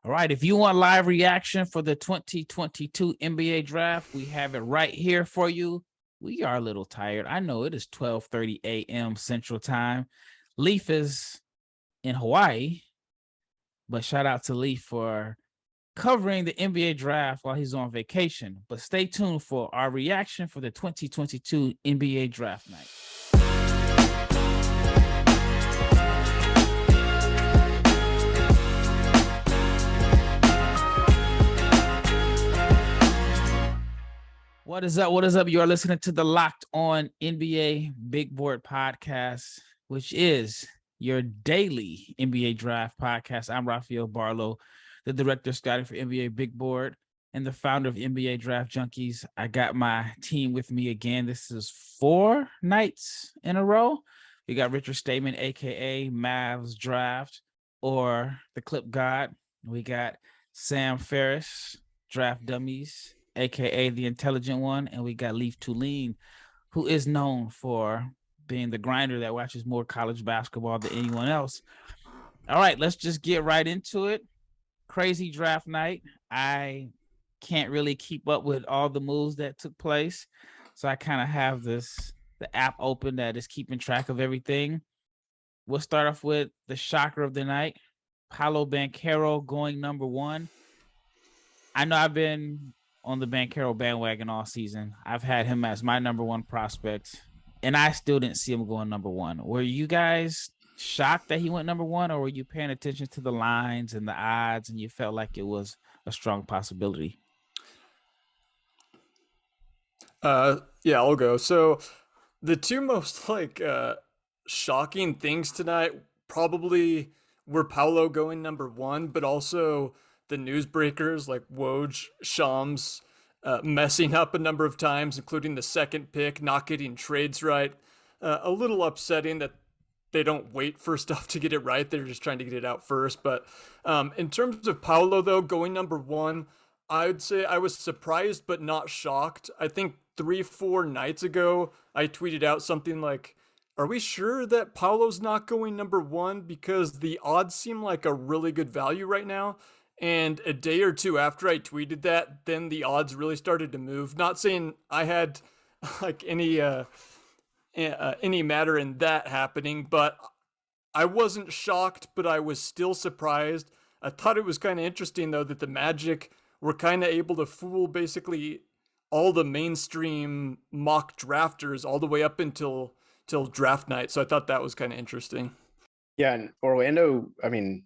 All right, if you want live reaction for the 2022 NBA draft, we have it right here for you. We are a little tired. I know it is 12:30 a.m. Central Time. Leif is in Hawaii, but shout out to Leif for covering the NBA draft while he's on vacation. But stay tuned for our reaction for the 2022 NBA draft night. What is up? What is up? You are listening to the Locked On NBA Big Board podcast, which is your daily NBA draft podcast. I'm Rafael Barlowe, the director of scouting for NBA Big Board and the founder of NBA Draft Junkies. I got my team with me again. This is 4 nights in a row. We got Richard Stayman, aka Mavs Draft, or the Clip God. We got Sam Ferris, Draft Dummies, aka the intelligent one, and we got Leif Thulin, who is known for being the grinder that watches more college basketball than anyone else. All right, let's just get right into it. Crazy draft night. I can't really keep up with all the moves that took place, so I kind of have the app open that is keeping track of everything. We'll start off with the shocker of the night, Paolo Banchero going number 1. I know I've been on the Banchero bandwagon all season. I've had him as my number 1 prospect, and I still didn't see him going number 1. Were you guys shocked that he went number 1, or were you paying attention to the lines and the odds and you felt like it was a strong possibility? Yeah, I'll go. So the two most shocking things tonight probably were Paolo going number 1, but also the newsbreakers like Woj, Shams messing up a number of times, including the second pick, not getting trades right. A little upsetting that they don't wait for stuff to get it right. They're just trying to get it out first. But in terms of Paolo, though, going number 1, I would say I was surprised but not shocked. I think 3-4 nights ago, I tweeted out something like, are we sure that Paolo's not going number 1? Because the odds seem like a really good value right now. And a day or two after I tweeted that, then the odds really started to move. Not saying I had like any matter in that happening, but I wasn't shocked, but I was still surprised. I thought it was kind of interesting, though, that the Magic were kind of able to fool basically all the mainstream mock drafters all the way up until draft night. So I thought that was kind of interesting. Yeah, and Orlando, I mean,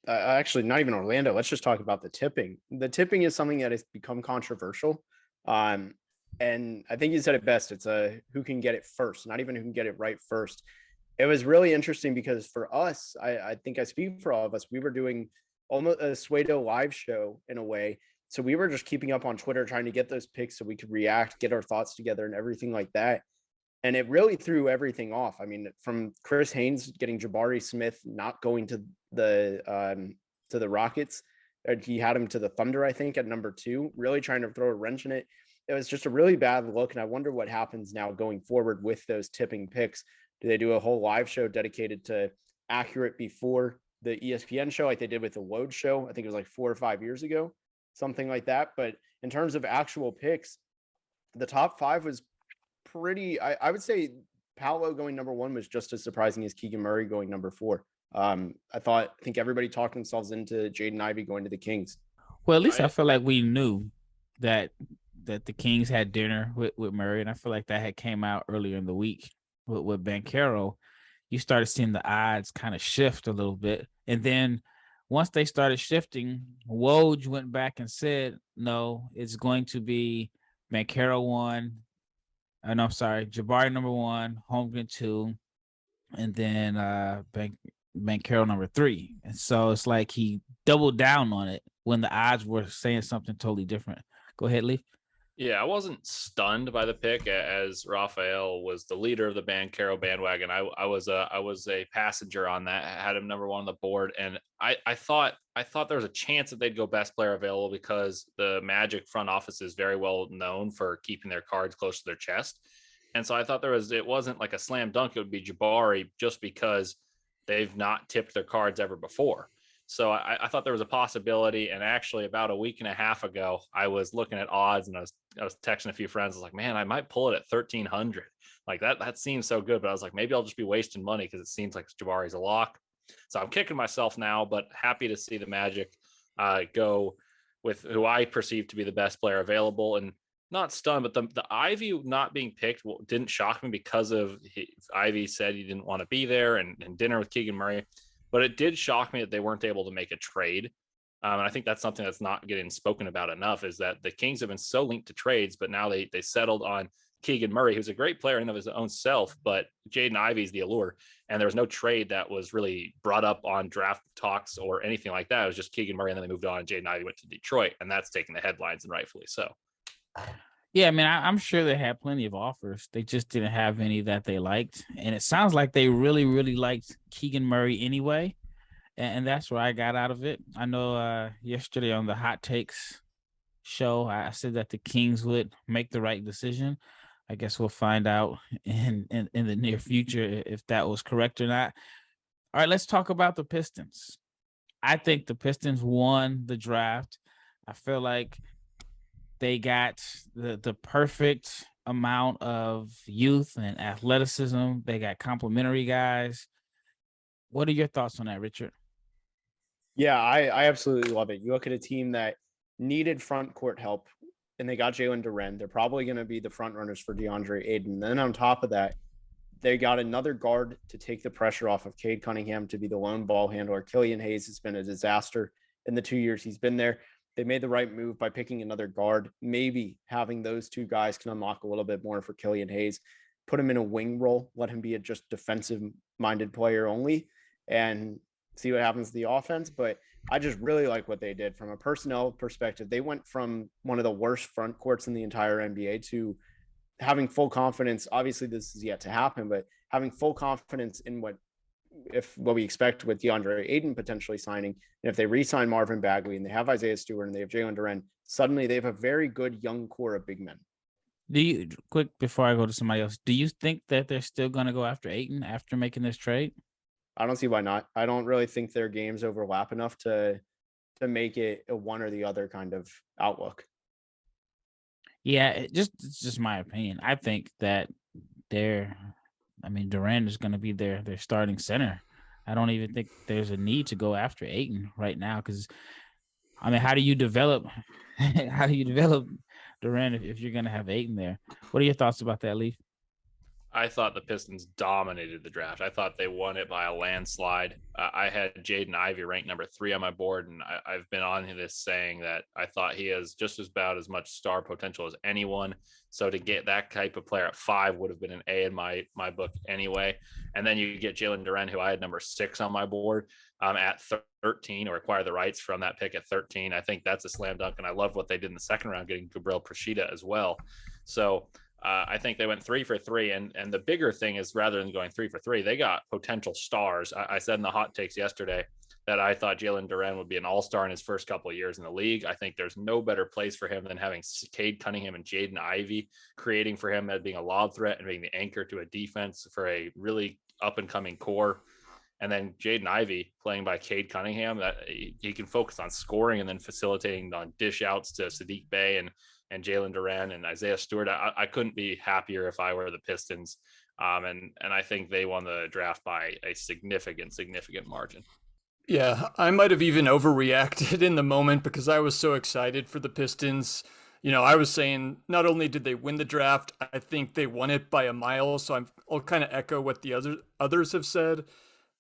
actually not even Orlando. Let's just talk about the tipping. The tipping is something that has become controversial. And I think you said it best. It's who can get it first, not even who can get it right first. It was really interesting because for us, I think I speak for all of us, we were doing almost a Suedo live show in a way. So we were just keeping up on Twitter, trying to get those picks so we could react, get our thoughts together and everything like that. And it really threw everything off. I mean, from Chris Haynes getting Jabari Smith not going to the Rockets, he had him to the Thunder, I think, at number 2, really trying to throw a wrench in it. It was just a really bad look, and I wonder what happens now going forward with those tipping picks. Do they do a whole live show dedicated to accurate before the ESPN show like they did with the Woj show? I think it was like 4 or 5 years ago, something like that. But in terms of actual picks, the top 5 was pretty, I would say Paolo going number 1 was just as surprising as Keegan Murray going number 4. I think everybody talked themselves into Jaden Ivey going to the Kings. Well, at least I feel like we knew that the Kings had dinner with Murray, and I feel like that had came out earlier in the week with Banchero. You started seeing the odds kind of shift a little bit, and then once they started shifting, Woj went back and said, no, it's going to be Banchero 1. And I'm sorry, Jabari number 1, Holmgren 2, and then Banchero number 3. And so it's like he doubled down on it when the odds were saying something totally different. Go ahead, Leif. Yeah, I wasn't stunned by the pick, as Rafael was the leader of the Banchero bandwagon. I was a passenger on that. I had him number 1 on the board, and I thought there was a chance that they'd go best player available because the Magic front office is very well known for keeping their cards close to their chest. And so I thought it wasn't like a slam dunk. It would be Jabari just because they've not tipped their cards ever before. So I thought there was a possibility. And actually, about a week and a half ago, I was looking at odds and I was texting a few friends. I was like, man, I might pull it at 1,300. Like that seems so good. But I was like, maybe I'll just be wasting money because it seems like Jabari's a lock. So I'm kicking myself now, but happy to see the Magic go with who I perceive to be the best player available. And not stunned, but the Ivy not being picked didn't shock me because of Ivy said he didn't want to be there and dinner with Keegan Murray. But it did shock me that they weren't able to make a trade. And I think that's something that's not getting spoken about enough, is that the Kings have been so linked to trades, but now they settled on Keegan Murray, who's a great player in and of his own self, but Jaden Ivey's the allure. And there was no trade that was really brought up on draft talks or anything like that. It was just Keegan Murray, and then they moved on, and Jaden Ivey went to Detroit, and that's taking the headlines, and rightfully so. Yeah, I mean, I'm sure they had plenty of offers. They just didn't have any that they liked. And it sounds like they really, really liked Keegan Murray anyway. And that's what I got out of it. I know yesterday on the Hot Takes show, I said that the Kings would make the right decision. I guess we'll find out in the near future if that was correct or not. All right, let's talk about the Pistons. I think the Pistons won the draft. I feel like they got the perfect amount of youth and athleticism. They got complimentary guys. What are your thoughts on that, Richard? Yeah, I absolutely love it. You look at a team that needed front court help, and they got Jalen Duren. They're probably going to be the front runners for DeAndre Ayton. Then on top of that, they got another guard to take the pressure off of Cade Cunningham to be the lone ball handler. Killian Hayes has been a disaster in the 2 years he's been there. They made the right move by picking another guard. Maybe having those two guys can unlock a little bit more for Killian Hayes, put him in a wing role, let him be a just defensive-minded player only, and see what happens to the offense. But I just really like what they did from a personnel perspective. They went from one of the worst front courts in the entire NBA to having full confidence. Obviously, this is yet to happen, but having full confidence in what we expect with DeAndre Ayton potentially signing. And if they re-sign Marvin Bagley and they have Isaiah Stewart and they have Jalen Duren, suddenly they have a very good young core of big men. Quick before I go to somebody else, do you think that they're still going to go after Ayton after making this trade? I don't see why not. I don't really think their games overlap enough to make it a one or the other kind of outlook. Yeah, it's just my opinion. I think that Durant is going to be their starting center. I don't even think there's a need to go after Ayton right now because, how do you develop Durant if you're going to have Ayton there? What are your thoughts about that, Leif? I thought the Pistons dominated the draft. I thought they won it by a landslide. I had Jaden Ivey ranked number 3 on my board, and I've been on this saying that I thought he has just about as much star potential as anyone. So to get that type of player at 5 would have been an A in my book anyway. And then you get Jalen Duren, who I had number 6 on my board at 13, or acquire the rights from that pick at 13. I think that's a slam dunk, and I love what they did in the second round, getting Gabriel Procida as well. So I think they went 3 for 3. And the bigger thing is, rather than going 3 for 3, they got potential stars. I said in the hot takes yesterday that I thought Jalen Duren would be an all-star in his first couple of years in the league. I think there's no better place for him than having Cade Cunningham and Jaden Ivey creating for him as being a lob threat and being the anchor to a defense for a really up-and-coming core. And then Jaden Ivey playing by Cade Cunningham, that he can focus on scoring and then facilitating on dish outs to Sadiq Bey and Jalen Duren and Isaiah Stewart. I couldn't be happier if I were the Pistons. And I think they won the draft by a significant margin. Yeah, I might have even overreacted in the moment because I was so excited for the Pistons. I was saying not only did they win the draft, I think they won it by a mile. So I'll kind of echo what the others have said.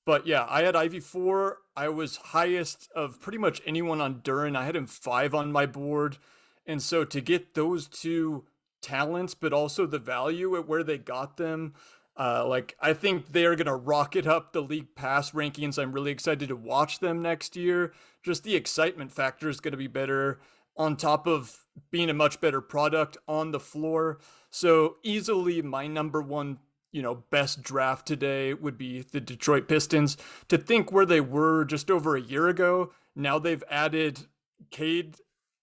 But yeah, I had Ivy 4. I was highest of pretty much anyone on Duren. I had him 5 on my board. And so to get those two talents, but also the value at where they got them, I think they're going to rocket up the league pass rankings. I'm really excited to watch them next year. Just the excitement factor is going to be better on top of being a much better product on the floor. So easily my number one, best draft today would be the Detroit Pistons. To think where they were just over a year ago, now they've added Cade,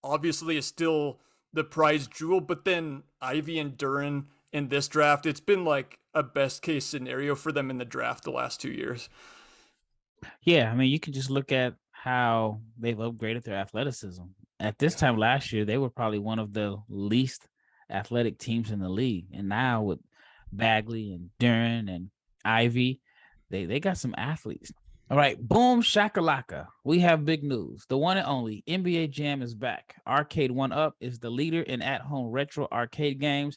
obviously is still the prize jewel, but then Ivy and Duren in this draft, it's been like a best case scenario for them in the draft the last 2 years. Yeah, you can just look at how they've upgraded their athleticism. At this time last year, they were probably one of the least athletic teams in the league. And now with Bagley and Duran and Ivy, they got some athletes. All right, boom shakalaka. We have big news. The one and only NBA Jam is back. Arcade 1-Up is the leader in at-home retro arcade games.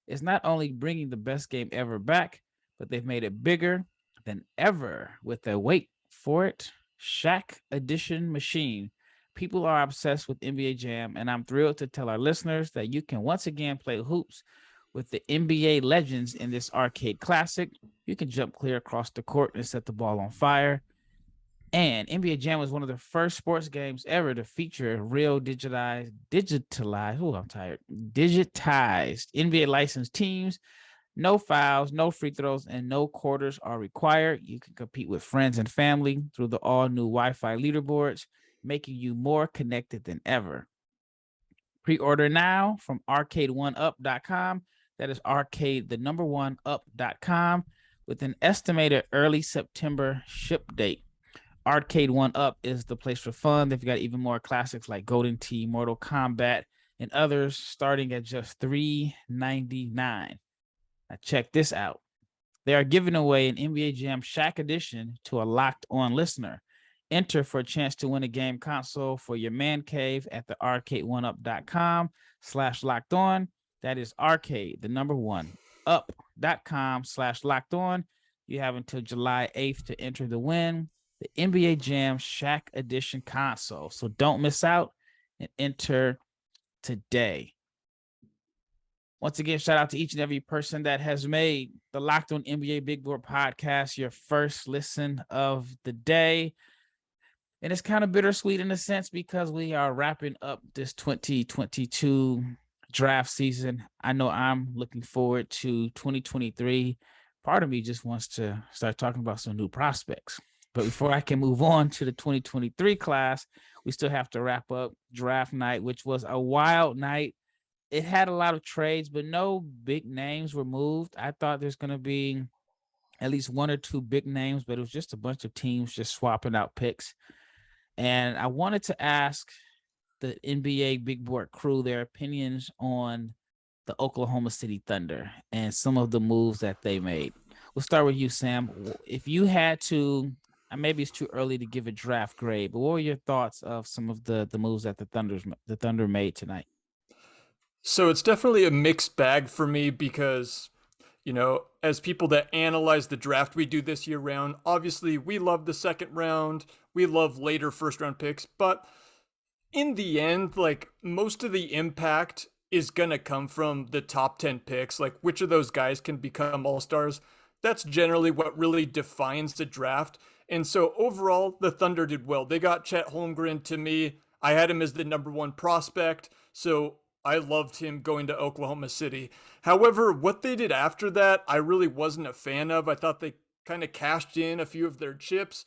It's not only bringing the best game ever back, but they've made it bigger than ever with a, wait for it, Shaq Edition machine. People are obsessed with NBA Jam, and I'm thrilled to tell our listeners that you can once again play hoops with the NBA legends in this arcade classic. You can jump clear across the court and set the ball on fire. And NBA Jam was one of the first sports games ever to feature real digitized NBA licensed teams. No fouls, no free throws, and no quarters are required. You can compete with friends and family through the all-new Wi-Fi leaderboards, making you more connected than ever. Pre-order now from arcade1up.com. That is arcade1up.com with an estimated early September ship date. Arcade 1-Up is the place for fun. They've got even more classics like Golden Tee, Mortal Kombat, and others starting at just $3.99. Now check this out. They are giving away an NBA Jam Shaq Edition to a Locked On listener. Enter for a chance to win a game console for your man cave at the arcade1up.com/locked on. That is up.com/locked on. You have until July 8th to enter the win, the NBA Jam Shaq Edition console. So don't miss out and enter today. Once again, shout out to each and every person that has made the Locked On NBA Big Board podcast your first listen of the day. And it's kind of bittersweet in a sense because we are wrapping up this 2022 draft season. I know I'm looking forward to 2023. Part of me just wants to start talking about some new prospects. But before I can move on to the 2023 class, we still have to wrap up draft night, which was a wild night. It had a lot of trades, but no big names were moved. I thought there's going to be at least one or two big names, but it was just a bunch of teams just swapping out picks. And I wanted to ask the NBA Big Board crew their opinions on the Oklahoma City Thunder and some of the moves that they made. We'll start with you, Sam. If you had to, maybe it's too early to give a draft grade, but what were your thoughts of some of the moves that the Thunder made tonight? So it's definitely a mixed bag for me because, as people that analyze the draft we do this year round, obviously we love the second round. We love later first round picks, but in the end, like most of the impact is going to come from the top 10 picks. Like which of those guys can become all-stars? That's generally what really defines the draft. And so overall, the Thunder did well. They got Chet Holmgren. To me, I had him as the number one prospect. So I loved him going to Oklahoma City. However, what they did after that, I really wasn't a fan of. I thought they kind of cashed in a few of their chips.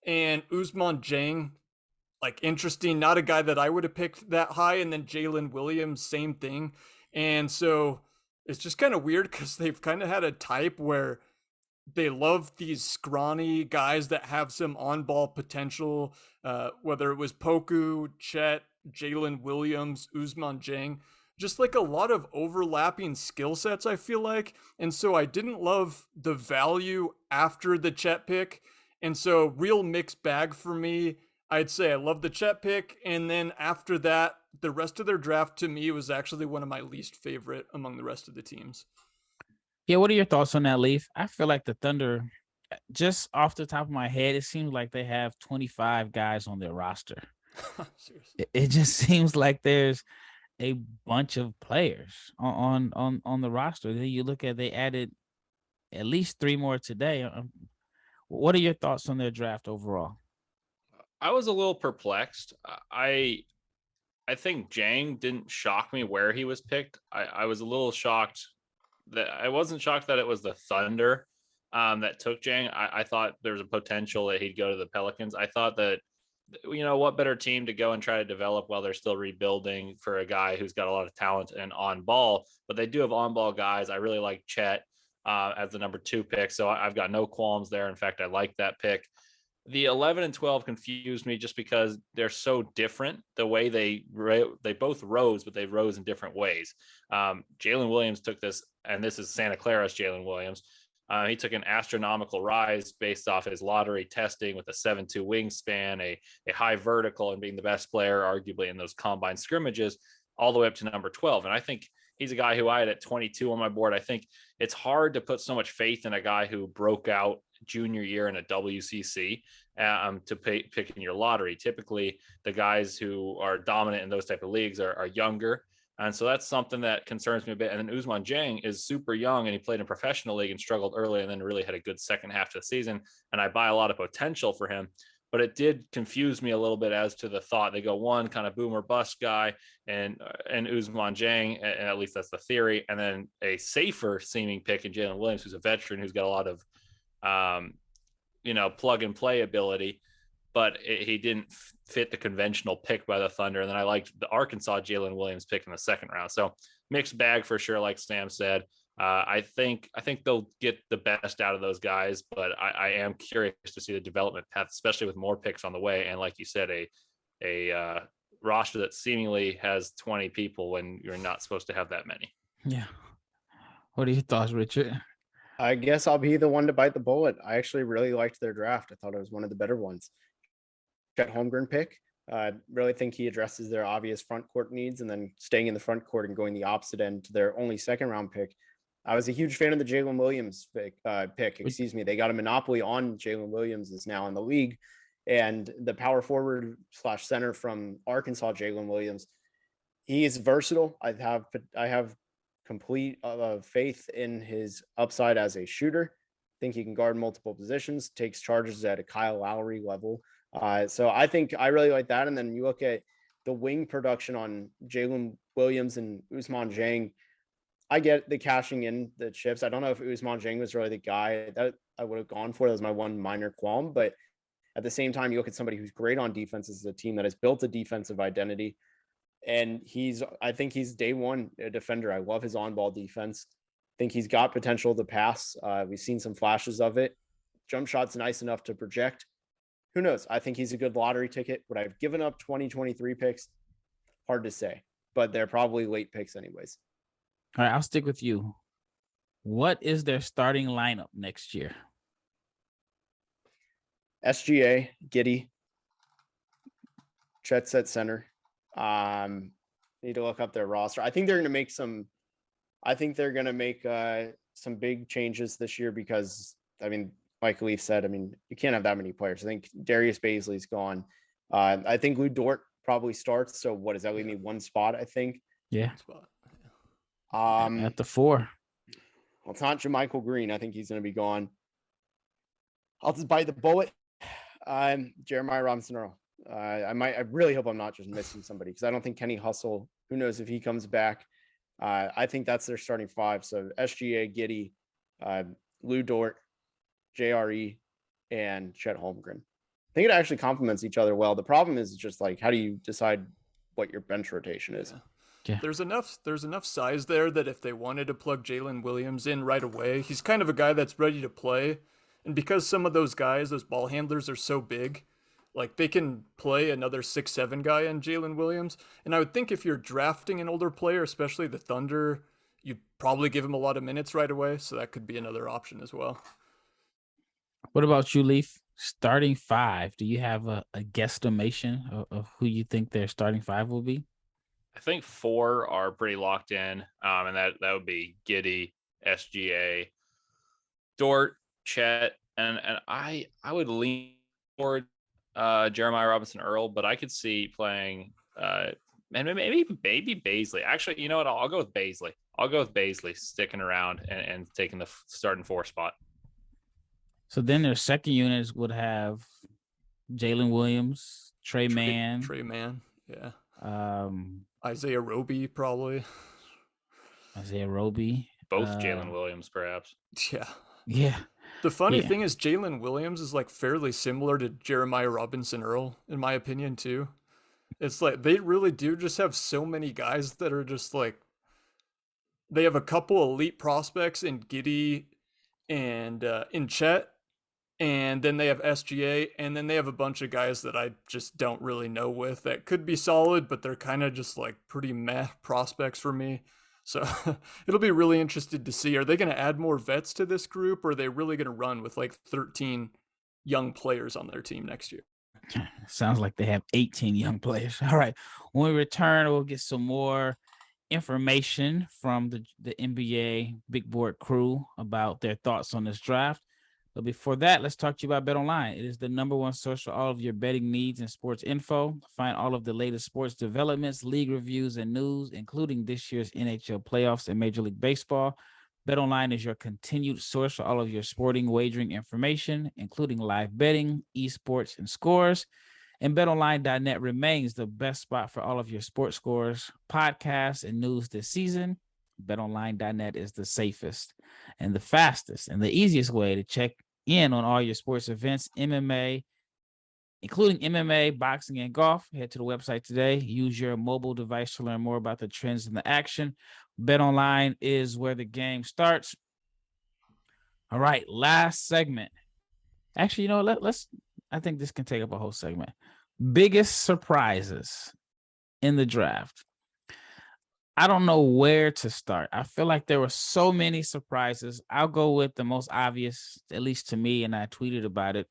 And Ousmane Dieng, like interesting, not a guy that I would have picked that high. And then Jalen Williams, same thing. And so it's just kind of weird because they've kind of had a type where they love these scrawny guys that have some on-ball potential, whether it was Poku, Chet, Jalen Williams, Ousmane Dieng, just like a lot of overlapping skill sets, I feel like. And so I didn't love the value after the Chet pick. And so real mixed bag for me. I'd say I love the Chet pick. And then after that, the rest of their draft to me was actually one of my least favorite among the rest of the teams. Yeah, what are your thoughts on that, Leif? I feel like the Thunder, just off the top of my head, it seems like they have 25 guys on their roster. It just seems like there's a bunch of players on the roster. Then you look at, they added at least 3 more today. What are your thoughts on their draft overall? I was a little perplexed. I think Dieng didn't shock me where he was picked. I was a little shocked that I wasn't shocked that it was the Thunder that took Dieng. I thought there was a potential that he'd go to the Pelicans. I thought that, what better team to go and try to develop while they're still rebuilding for a guy who's got a lot of talent and on ball, but they do have on ball guys. I really like Chet as the number 2 pick. So I've got no qualms there. In fact, I like that pick. The 11 and 12 confused me just because they're so different. The way they both rose, but they rose in different ways. Jalen Williams took this, and this is Santa Clara's Jalen Williams. He took an astronomical rise based off his lottery testing with a 7'2" wingspan, a high vertical, and being the best player, arguably, in those combine scrimmages, all the way up to number 12. And I think he's a guy who I had at 22 on my board. I think it's hard to put so much faith in a guy who broke out junior year in a WCC to pick in your lottery. Typically, the guys who are dominant in those type of leagues are younger. And so that's something that concerns me a bit. And then Ousmane Dieng is super young, and he played in a professional league and struggled early and then really had a good second half to the season. And I buy a lot of potential for him. But it did confuse me a little bit as to the thought. They go one kind of boomer bust guy and Ousmane Dieng, and at least that's the theory. And then a safer seeming pick in Jalen Williams, who's a veteran, who's got a lot of, plug and play ability, but he didn't fit the conventional pick by the Thunder. And then I liked the Arkansas Jalen Williams pick in the second round. So mixed bag for sure, like Sam said. I think they'll get the best out of those guys, but I am curious to see the development path, especially with more picks on the way. And like you said, a roster that seemingly has 20 people when you're not supposed to have that many. Yeah. What are your thoughts, Richard? I guess I'll be the one to bite the bullet. I actually really liked their draft. I thought it was one of the better ones. Chet Holmgren pick. I really think he addresses their obvious front court needs, and then staying in the front court and going the opposite end to their only second round pick. I was a huge fan of the Jalen Williams pick. They got a monopoly on Jalen Williams is now in the league, and the power forward / center from Arkansas, Jalen Williams. He is versatile. I have complete faith in his upside as a shooter. I think he can guard multiple positions, takes charges at a Kyle Lowry level. So I think I really like that. And then you look at the wing production on Jalen Williams and Ousmane Dieng. I get the cashing in the chips. I don't know if Ousmane Dieng was really the guy that I would have gone for. That was my one minor qualm. But at the same time, you look at somebody who's great on defense. This is a team that has built a defensive identity. And I think he's day one a defender. I love his on-ball defense. I think he's got potential to pass. We've seen some flashes of it. Jump shot's nice enough to project. Who knows? I think he's a good lottery ticket. Would I have given up 2023 picks? Hard to say, but they're probably late picks anyways. All right, I'll stick with you. What is their starting lineup next year? SGA, Giddey, Chet's at center. Need to look up their roster. I think they're going to make some big changes this year because, like Leif said, you can't have that many players. I think Darius Baisley's gone. I think Lou Dort probably starts. So what does that leave me? One spot, I think. Yeah. At the 4. Well, it's not JaMychal Green. I think he's going to be gone. I'll just bite the bullet. Jeremiah Robinson Earl. I really hope I'm not just missing somebody because I don't think Kenny Hustle, who knows if he comes back. I think that's their starting 5. So SGA, Giddey, Lou Dort, JRE, and Chet Holmgren. I think it actually complements each other well. The problem is just how do you decide what your bench rotation is? Yeah. There's enough size there that if they wanted to plug Jalen Williams in right away, he's kind of a guy that's ready to play. And because some of those guys, those ball handlers are so big, they can play another 6'7" guy in Jalen Williams. And I would think if you're drafting an older player, especially the Thunder, you'd probably give him a lot of minutes right away. So that could be another option as well. What about you, Leif? Starting 5. Do you have a guesstimation of who you think their starting 5 will be? I think 4 are pretty locked in, and that would be Giddey, SGA, Dort, Chet, and I would lean toward Jeremiah Robinson Earl, but I could see playing and maybe Baisley. Actually, you know what? I'll go with Baisley. I'll go with Baisley sticking around and taking the starting 4 spot. So then their second units would have Jalen Williams, Trey Mann, yeah. Isaiah Roby, probably. Both Jalen Williams, perhaps. Yeah. Yeah. The funny thing is Jalen Williams is fairly similar to Jeremiah Robinson Earl, in my opinion, too. It's they really do just have so many guys that are just they have a couple elite prospects in Giddey and in Chet. and then they have SGA, and then they have a bunch of guys that I just don't really know with that could be solid, but they're kind of just like pretty meh prospects for me. So it'll be really interested to see. Are they going to add more vets to this group, or are they really going to run with like 13 young players on their team next year? Sounds like they have 18 young players. All right. When we return, we'll get some more information from the NBA Big Board crew about their thoughts on this draft. But before that, let's talk to you about BetOnline. It is the number one source for all of your betting needs and sports info. Find all of the latest sports developments, league reviews, and news, including this year's NHL playoffs and Major League Baseball. BetOnline is your continued source for all of your sporting wagering information, including live betting, esports, and scores. And betonline.net remains the best spot for all of your sports scores, podcasts, and news this season. BetOnline.net is the safest and the fastest and the easiest way to check in on all your sports events, MMA, including MMA, boxing, and golf. Head to the website today. Use your mobile device to learn more about the trends and the action. BetOnline is where the game starts. All right, last segment. Actually, you know, let's. I think this can take up a whole segment. Biggest surprises in the draft. I don't know where to start. I feel like there were so many surprises. I'll go with the most obvious, at least to me, and I tweeted about it,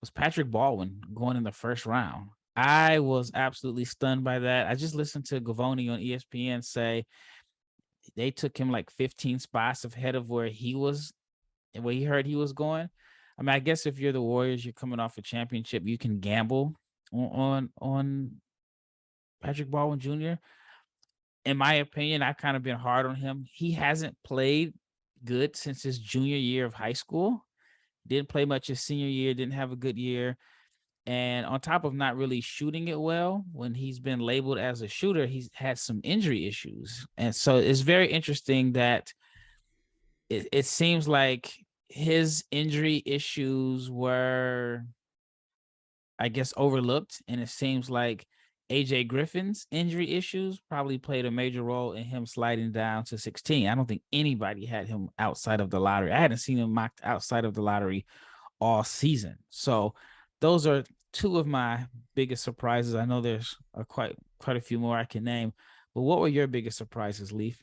was Patrick Baldwin going in the first round. I was absolutely stunned by that. I just listened to Gavoni on ESPN say they took him like 15 spots ahead of where he was and where he heard he was going. I mean, I guess if you're the Warriors, you're coming off a championship, you can gamble on Patrick Baldwin Jr. In my opinion, I've kind of been hard on him. He hasn't played good since his junior year of high school. Didn't play much his senior year, didn't have a good year. And on top of not really shooting it well, when he's been labeled as a shooter, he's had some injury issues. And so it's very interesting that it seems like his injury issues were, I guess, overlooked. And it seems like AJ Griffin's injury issues probably played a major role in him sliding down to 16. I don't think anybody had him outside of the lottery. I hadn't seen him mocked outside of the lottery all season. So those are two of my biggest surprises. I know there's quite a few more I can name, but what were your biggest surprises, Leif?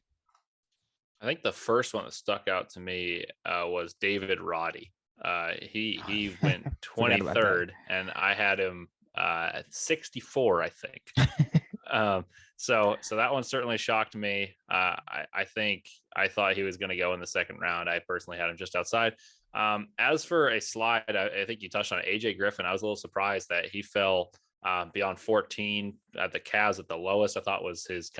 I think the first one that stuck out to me was David Roddy. He went 23rd, and I had him at 64, I think. So that one certainly shocked me. I thought he was going to go in the second round. I personally had him just outside. As for a slide, I think you touched on it, AJ Griffin. I was a little surprised that he fell beyond 14 at the Cavs at the lowest. I thought was his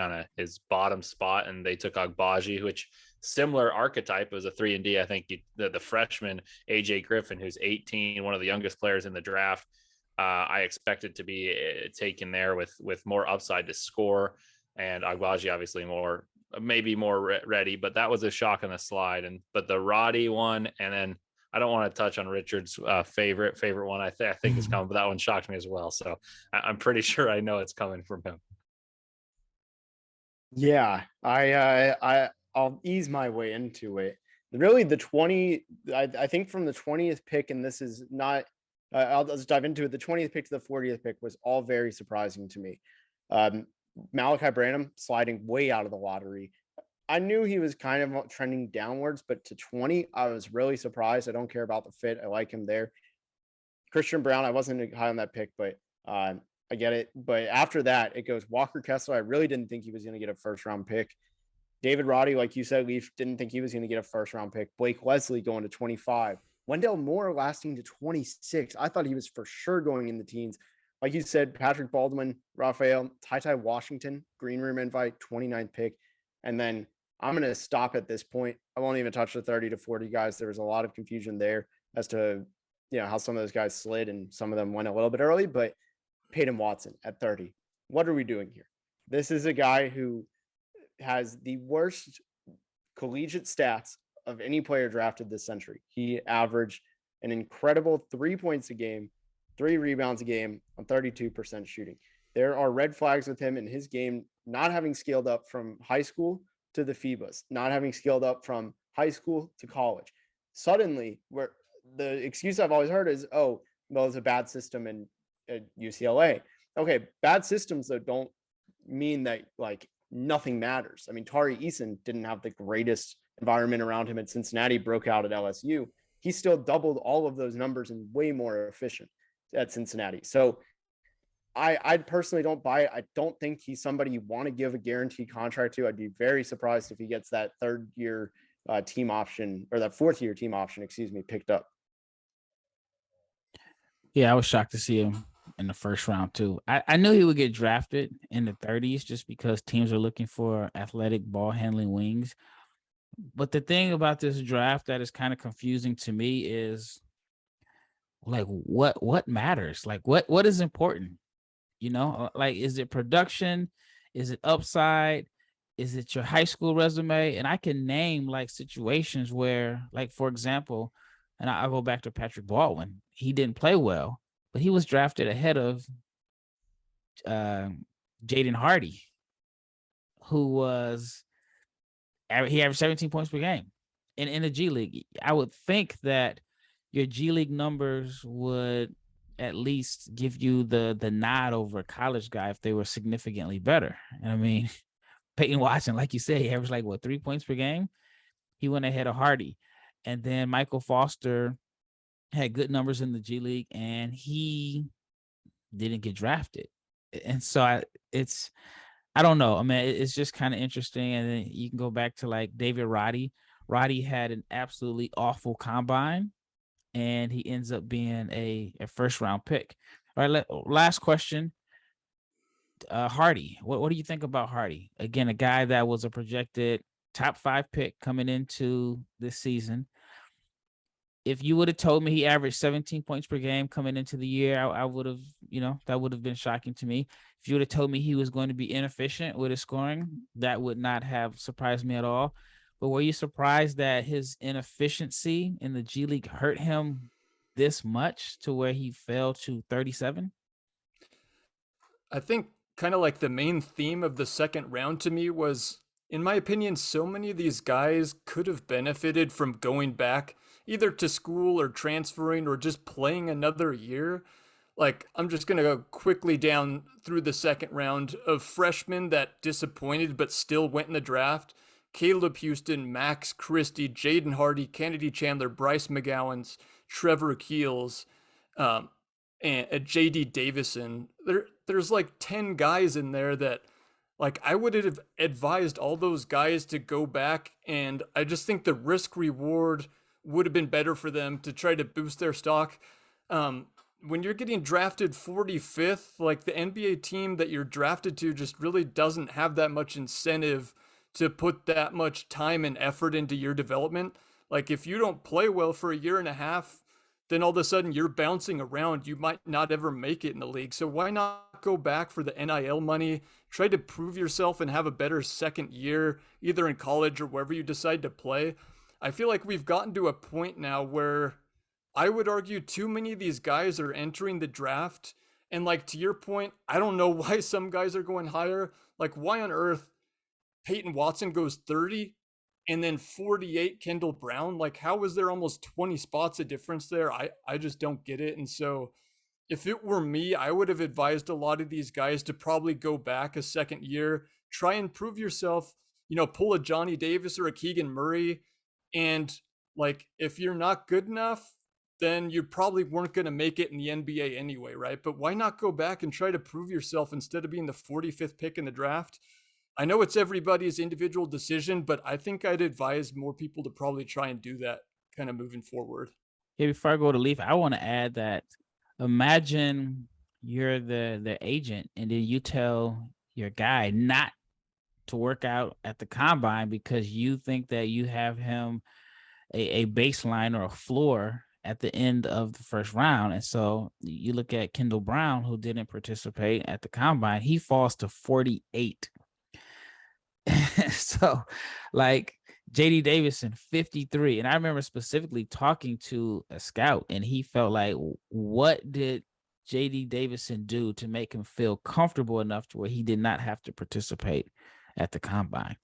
bottom spot, and they took Agbaji, which similar archetype as a 3-and-D. I think the freshman AJ Griffin, who's 18, one of the youngest players in the draft. I expected to be taken there with more upside to score, and Agbaji obviously maybe more ready, but that was a shock on the slide. But the Roddy one, and then I don't want to touch on Richard's favorite one. I think is coming, but that one shocked me as well. So I'm pretty sure I know it's coming from him. Yeah, I'll ease my way into it. Really, I think from the 20th pick, and this is not. I'll just dive into it. The 20th pick to the 40th pick was all very surprising to me. Malachi Branham sliding way out of the lottery. I knew he was kind of trending downwards, but to 20, I was really surprised. I don't care about the fit. I like him there. Christian Brown, I wasn't high on that pick, but I get it. But after that, it goes Walker Kessler. I really didn't think he was going to get a first-round pick. David Roddy, like you said, Leif, didn't think he was going to get a first-round pick. Blake Leslie going to 25. Wendell Moore lasting to 26. I thought he was for sure going in the teens. Like you said, Patrick Baldwin, Rafael, Ty Washington, green room invite, 29th pick. And then I'm going to stop at this point. I won't even touch the 30 to 40 guys. There was a lot of confusion there as to, how some of those guys slid and some of them went a little bit early, but Peyton Watson at 30. What are we doing here? This is a guy who has the worst collegiate stats of any player drafted this century. He averaged an incredible 3 points a game, 3 rebounds a game on 32% shooting. There are red flags with him in his game, not having scaled up from high school to the FIBAs, not having scaled up from high school to college. Suddenly, the excuse I've always heard is, oh, well, it's a bad system in at UCLA. Okay, bad systems though don't mean that like nothing matters. I mean, Tari Eason didn't have the greatest environment around him at Cincinnati, broke out at LSU. He still doubled all of those numbers and way more efficient at Cincinnati. So I personally don't buy it. I don't think he's somebody you want to give a guaranteed contract to. I'd be very surprised if he gets that third year team option, or that fourth year team option, picked up. Yeah, I was shocked to see him in the first round too. I knew he would get drafted in the 30s just because teams are looking for athletic ball handling wings. But the thing about this draft that is kind of confusing to me is like what matters? Like what is important? You know, like, is it production? Is it upside? Is it your high school resume? And I can name like situations where, like, for example, and I'll go back to Patrick Baldwin. He didn't play well, but he was drafted ahead of Jaden Hardy, who was he averaged 17 points per game in the G League. I would think that your G League numbers would at least give you the nod over a college guy if they were significantly better. And I mean, Peyton Watson, like you said, he averaged like 3 points per game. He went ahead of Hardy. And then Michael Foster had good numbers in the G League and he didn't get drafted. And so I don't know. I mean, it's just kind of interesting. And then you can go back to like David Roddy. Roddy had an absolutely awful combine and he ends up being a first round pick. All right, last question. Hardy, what do you think about Hardy? Again, a guy that was a projected top 5 pick coming into this season. If you would have told me he averaged 17 points per game coming into the year, I would have, that would have been shocking to me. If you would have told me he was going to be inefficient with his scoring, that would not have surprised me at all. But were you surprised that his inefficiency in the G League hurt him this much to where he fell to 37? I think kind of like the main theme of the second round to me was, in my opinion, so many of these guys could have benefited from going back either to school or transferring or just playing another year. Like, I'm just going to go quickly down through the second round of freshmen that disappointed but still went in the draft. Caleb Houston, Max Christie, Jaden Hardy, Kennedy Chandler, Bryce McGowan's, Trevor Keels, and JD Davison. There's like 10 guys in there that, like, I would have advised all those guys to go back, and I just think the risk reward would have been better for them to try to boost their stock. When you're getting drafted 45th, like, the NBA team that you're drafted to just really doesn't have that much incentive to put that much time and effort into your development. Like, if you don't play well for a year and a half, then all of a sudden you're bouncing around. You might not ever make it in the league. So why not go back for the NIL money, try to prove yourself and have a better second year, either in college or wherever you decide to play? I feel like we've gotten to a point now where I would argue too many of these guys are entering the draft. And like, to your point, I don't know why some guys are going higher. Like, why on earth Peyton Watson goes 30 and then 48 Kendall Brown? Like, how was there almost 20 spots of difference there? I just don't get it. And so if it were me, I would have advised a lot of these guys to probably go back a second year, try and prove yourself, pull a Johnny Davis or a Keegan Murray. And like, if you're not good enough, then you probably weren't going to make it in the NBA anyway, right? But why not go back and try to prove yourself instead of being the 45th pick in the draft? I know it's everybody's individual decision, but I think I'd advise more people to probably try and do that kind of moving forward. Yeah, before I go to Leif, I want to add that imagine you're the agent and then you tell your guy not to work out at the combine because you think that you have him a baseline or a floor at the end of the first round. And so you look at Kendall Brown, who didn't participate at the combine, he falls to 48. So like JD Davison, 53. And I remember specifically talking to a scout and he felt like, what did JD Davison do to make him feel comfortable enough to where he did not have to participate at the combine?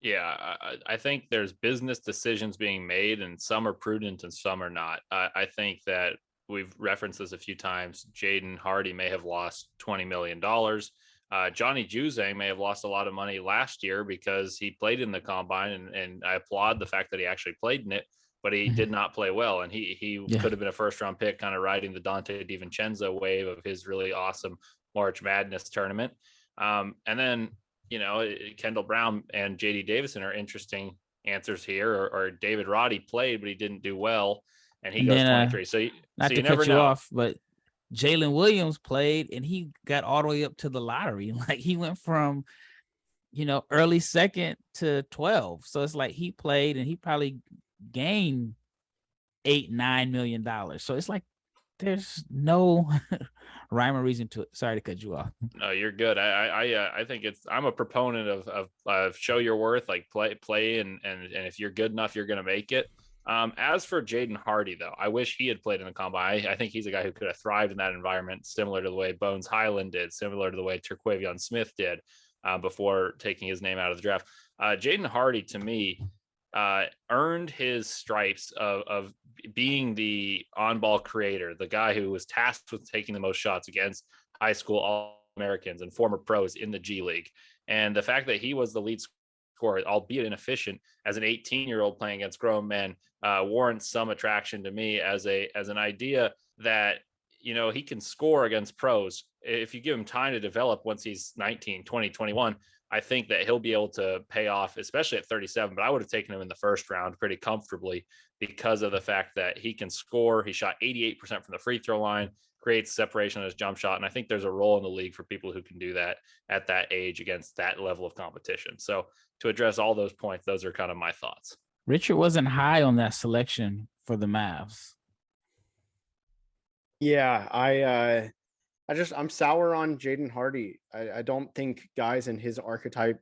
Yeah, I think there's business decisions being made, and some are prudent and some are not. I think that we've referenced this a few times. Jaden Hardy may have lost $20 million. Johnny Juzang may have lost a lot of money last year because he played in the combine, and I applaud the fact that he actually played in it, but he did not play well. And he could have been a first-round pick, kind of riding the Dante DiVincenzo wave of his really awesome March Madness tournament. And then Kendall Brown and JD Davison are interesting answers here, or David Roddy played, but he didn't do well, and he goes 23. So you never know. Off, but Jalen Williams played and he got all the way up to the lottery. Like he went from, early second to 12. So it's like he played and he probably gained $8-9 million. So it's like there's no rhyme or reason to it. Sorry to cut you off. No, you're good. I think I'm a proponent of show your worth, like play, and if you're good enough, you're gonna make it. As for Jaden Hardy, though, I wish he had played in the combine. I think he's a guy who could have thrived in that environment, similar to the way Bones Highland did, similar to the way Terquavion Smith did before taking his name out of the draft. Jaden Hardy, to me, earned his stripes of being the on-ball creator, the guy who was tasked with taking the most shots against high school All-Americans and former pros in the G League. And the fact that he was the lead scorer, albeit inefficient, as an 18-year-old playing against grown men, warrants some attraction to me as an idea that, he can score against pros. If you give him time to develop once he's 19, 20, 21, I think that he'll be able to pay off, especially at 37. But I would have taken him in the first round pretty comfortably because of the fact that he can score. He shot 88% from the free throw line, creates separation on his jump shot. And I think there's a role in the league for people who can do that at that age against that level of competition. So to address all those points, those are kind of my thoughts. Richard wasn't high on that selection for the Mavs. Yeah, I'm sour on Jaden Hardy. I don't think guys in his archetype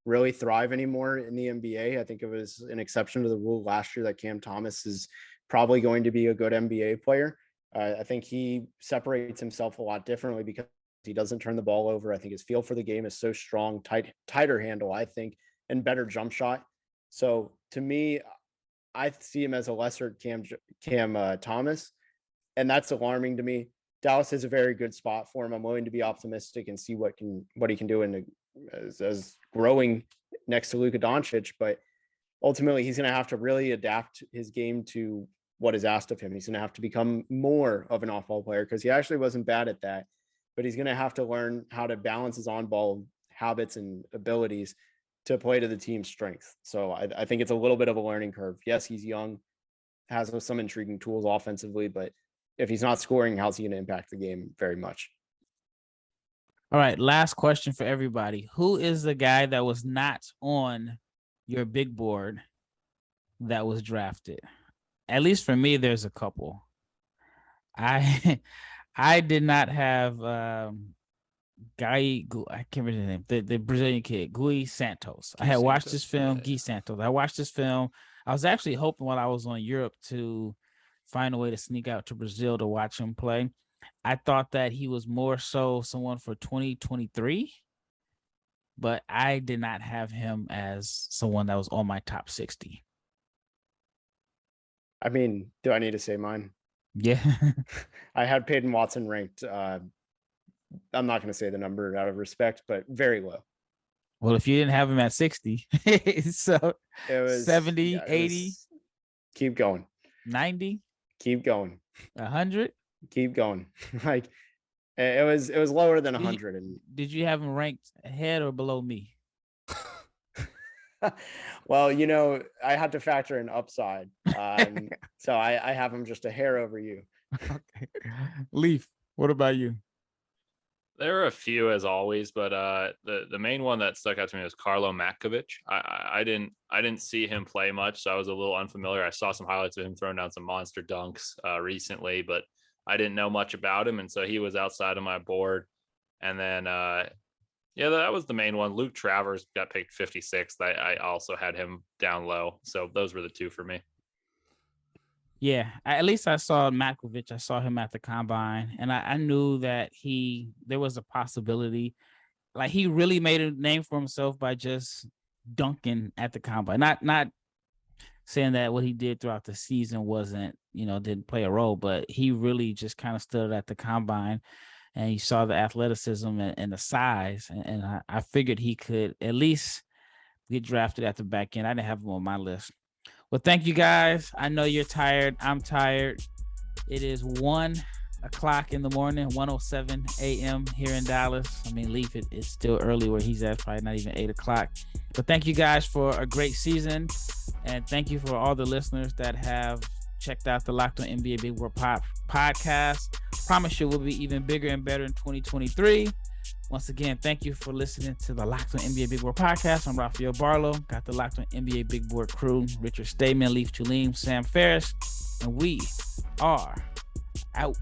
really thrive anymore in the NBA. I think it was an exception to the rule last year that Cam Thomas is probably going to be a good NBA player. I think he separates himself a lot differently because he doesn't turn the ball over. I think his feel for the game is so strong, tighter handle, I think, and better jump shot. So to me, I see him as a lesser Cam Thomas, and that's alarming to me. Dallas is a very good spot for him. I'm willing to be optimistic and see what he can do as growing next to Luka Doncic, but ultimately he's going to have to really adapt his game to what is asked of him. He's going to have to become more of an off-ball player because he actually wasn't bad at that, but he's going to have to learn how to balance his on-ball habits and abilities to play to the team's strength. So I think it's a little bit of a learning curve. Yes, he's young, has some intriguing tools offensively, but if he's not scoring, how's he going to impact the game very much? All right, last question for everybody. Who is the guy that was not on your big board that was drafted? At least for me, there's a couple. I did not have I can't remember his name, the Brazilian kid, Gui Santos. I had watched this film, Gui Santos. I watched this film. I was actually hoping while I was on Europe to find a way to sneak out to Brazil to watch him play. I thought that he was more so someone for 2023, but I did not have him as someone that was on my top 60. I mean, do I need to say mine? Yeah. I had Peyton Watson ranked. I'm not going to say the number out of respect, but very low. Well, if you didn't have him at 60, so it was 70, 80. Keep going. 90. Keep going. 100. Keep going. Like it was lower than 100. Did you have him ranked ahead or below me? Well, I had to factor in upside. So I have him just a hair over you. Okay. Leif, what about you? There are a few as always, but the main one that stuck out to me was Carlo Matkovic. I didn't see him play much, so I was a little unfamiliar. I saw some highlights of him throwing down some monster dunks recently, but I didn't know much about him, and so he was outside of my board. And then that was the main one. Luke Travers got picked 56th. I also had him down low, so those were the two for me. Yeah, at least I saw Matkovic. I saw him at the combine, and I knew that there was a possibility. Like, he really made a name for himself by just dunking at the combine. Not saying that what he did throughout the season wasn't, didn't play a role, but he really just kind of stood at the combine, and you saw the athleticism and the size. And I figured he could at least get drafted at the back end. I didn't have him on my list. Well, thank you guys. I know you're tired. I'm tired. It is 1:00 in the morning, 1:07 a.m. here in Dallas. I mean, Leif, it's still early where he's at, probably not even 8:00. But thank you guys for a great season. And thank you for all the listeners that have checked out the Locked On NBA Big Board podcast. Promise you we'll be even bigger and better in 2023. Once again, thank you for listening to the Locked On NBA Big Board podcast. I'm Rafael Barlowe. Got the Locked On NBA Big Board crew, Richard Stayman, Leif Thulin, Sam Ferris, and we are out.